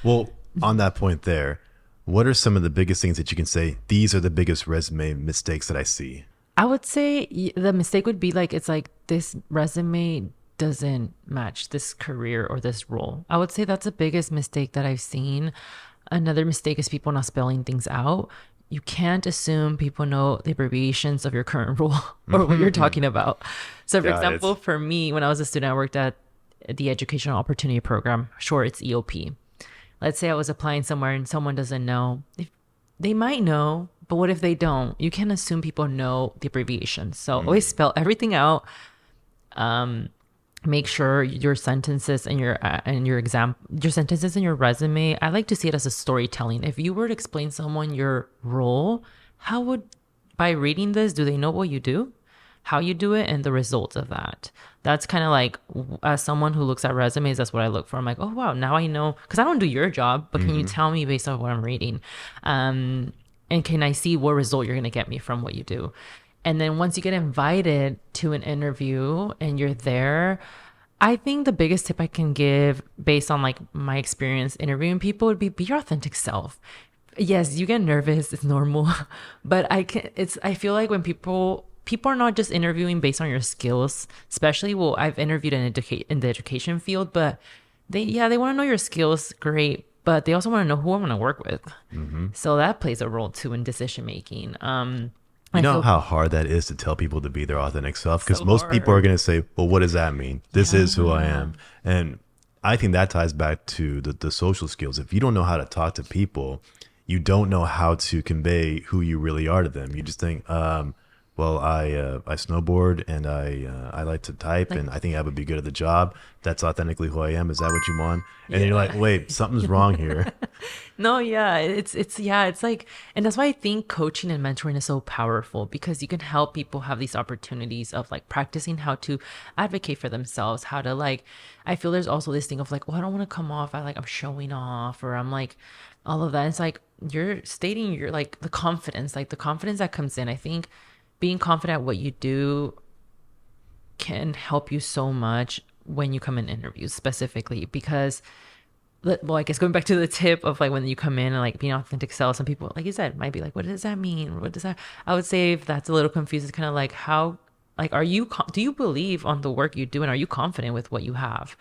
Well, on that point there, what are some of the biggest things that you can say? These are the biggest resume mistakes that I see. I would say the mistake would be like, it's like this resume doesn't match this career or this role. I would say that's the biggest mistake that I've seen. Another mistake is people not spelling things out. You can't assume people know the abbreviations of your current role or what you're Mhm. talking about. So, for Got example, it. for me, when I was a student, I worked at the Educational Opportunity Program, short, it's EOP. Let's say I was applying somewhere and someone doesn't know. If they might know, but what if they don't? You can't assume people know the abbreviations. So always Mm. spell everything out. Um, Make sure your sentences and your sentences and your resume. I like to see it as a storytelling. If you were to explain someone your role, how would by reading this do they know what you do, how you do it, and the results of that? That's kind of like, as someone who looks at resumes, that's what I look for. I'm like, oh wow, now I know, because I don't do your job, but can you Hmm. tell me based on what I'm reading, um, and can I see what result you're gonna get me from what you do? And then once you get invited to an interview and you're there, I think the biggest tip I can give based on like my experience interviewing people would be your authentic self. Yes, you get nervous, it's normal, but I feel like when people are not just interviewing based on your skills, especially, well, I've interviewed in the education field, but they want to know your skills, great, but they also want to know who I'm going to work with. Hmm. So that plays a role too in decision making. You I know feel how hard that is to tell people to be their authentic self? Because so most people are hard. going to say, well, what does that mean? This is who I Yeah. am. And I think that ties back to the social skills. If you don't know how to talk to people, you don't know how to convey who you really are to them. You just think, well, I snowboard and I like to type Like, and I think I would be good at the job. That's authentically who I am. Is that what you want? And then you're like, yeah. wait, something's wrong here. No, yeah, it's like, and that's why I think coaching and mentoring is so powerful, because you can help people have these opportunities of like practicing how to advocate for themselves, how to like, I feel there's also this thing of like, oh, I don't want to come off, I'm showing off, or I'm like all of that. It's like you're stating your like the confidence that comes in. I think being confident at what you do can help you so much when you come in interviews specifically, because well, I guess going back to the tip of like when you come in and like being authentic self, some people, like you said, might be like, what does that mean? What does that? I would say if that's a little confused, it's kind of like how, like, do you believe on the work you do, and are you confident with what you have?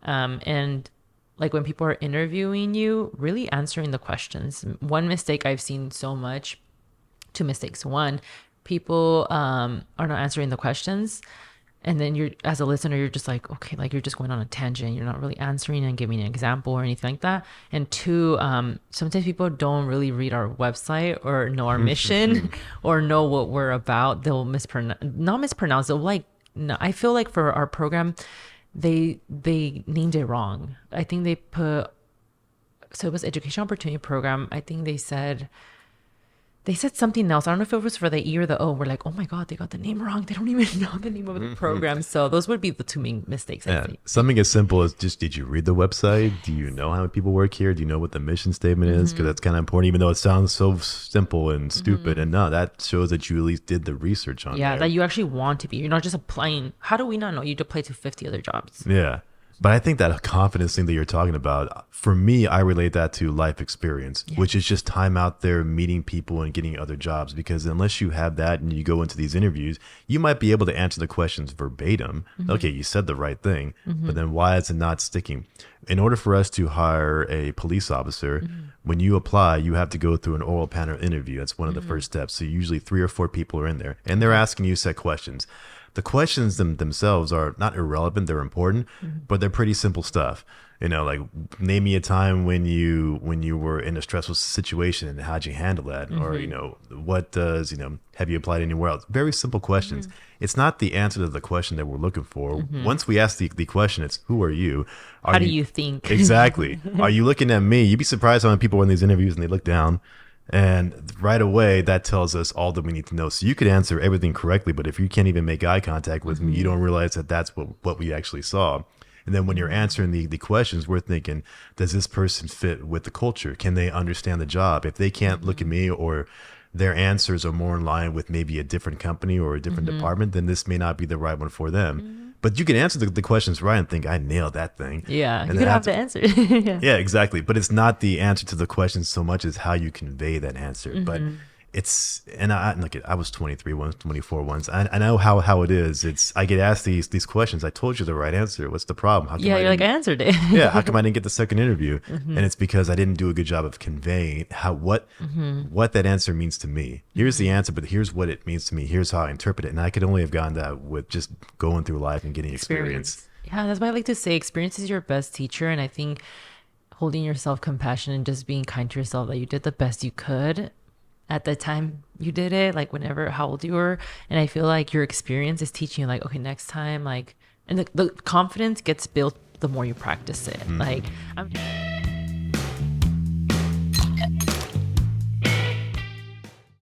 And like when people are interviewing you, really answering the questions. One mistake I've seen so much, two mistakes. One, people are not answering the questions, and then you're, as a listener, you're just like, okay, like you're just going on a tangent, you're not really answering and giving an example or anything like that. And two, sometimes people don't really read our website or know our mission or know what we're about. They'll mispronounce, not mispronounce, they'll like, no, I feel like for our program, they named it wrong. I think they put, so it was education opportunity program, I think they said something else. I don't know if it was for the E or the O. We're like, oh my God, they got the name wrong. They don't even know the name of the program. So those would be the two main mistakes I Yeah, think. something as simple as just, did you read the website? Do you know how many people work here? Do you know what the mission statement is? Because Hmm. that's kind of important, even though it sounds so simple and stupid. Hmm. And no, that shows that you at least did the research on Yeah, that there. you actually want to be. You're not just applying. How do we not know you apply to 50 other jobs? Yeah. But I think that confidence thing that you're talking about, for me, I relate that to life experience, Yeah. which is just time out there meeting people and getting other jobs. Because unless you have that and you go into these interviews, you might be able to answer the questions verbatim. Hmm. Okay, you said the right thing, but Hmm. then why is it not sticking? In order for us to hire a police officer, Hmm. when you apply, you have to go through an oral panel interview. That's one of the Hmm. first steps. So usually 3 or 4 people are in there and they're Okay. asking you set questions. The questions themselves are not irrelevant, they're important, Hmm. but they're pretty simple stuff. You know, like name me a time when you were in a stressful situation and how'd you handle that? Or, Hmm. what does, have you applied anywhere else? Very simple questions. Hmm. It's not the answer to the question that we're looking for. Hmm. Once we ask the question, it's who are you? Are How do you you think? exactly? Are you looking at me? You'd be surprised how many people are in these interviews and they look down. And right away, that tells us all that we need to know. So you could answer everything correctly, but if you can't even make eye contact with me, you Hmm. don't realize that that's what we actually saw. And then when you're answering the questions, we're thinking, does this person fit with the culture? Can they understand the job? If they can't look at Hmm. me or their answers are more in line with maybe a different company or a different Hmm. department, then this may not be the right one for them. But you can answer the questions right and think I nailed that thing, Yeah, and you then could have after, the answer. Yeah. yeah, exactly. But it's not the answer to the question so much as how you convey that answer. But it's, and look, I was 23 once, 24 once. I know how it is. It's, I get asked these questions. I told you the right answer. What's the problem? How come Yeah, I you're like, I didn't? answered Yeah, how it. come I didn't get the second interview? And it's because I didn't do a good job of conveying what that answer means to me. Here's the answer, but here's what it means to me. Here's how I interpret it. And I could only have gotten that with just going through life and getting experience. Experience. Yeah, that's why I like to say experience is your best teacher. And I think holding yourself compassion and just being kind to yourself that you did the best you could at the time you did it, like whenever, how old you were. And I feel like your experience is teaching you, like, okay, next time, like, and the confidence gets built the more you practice it. Like, I'm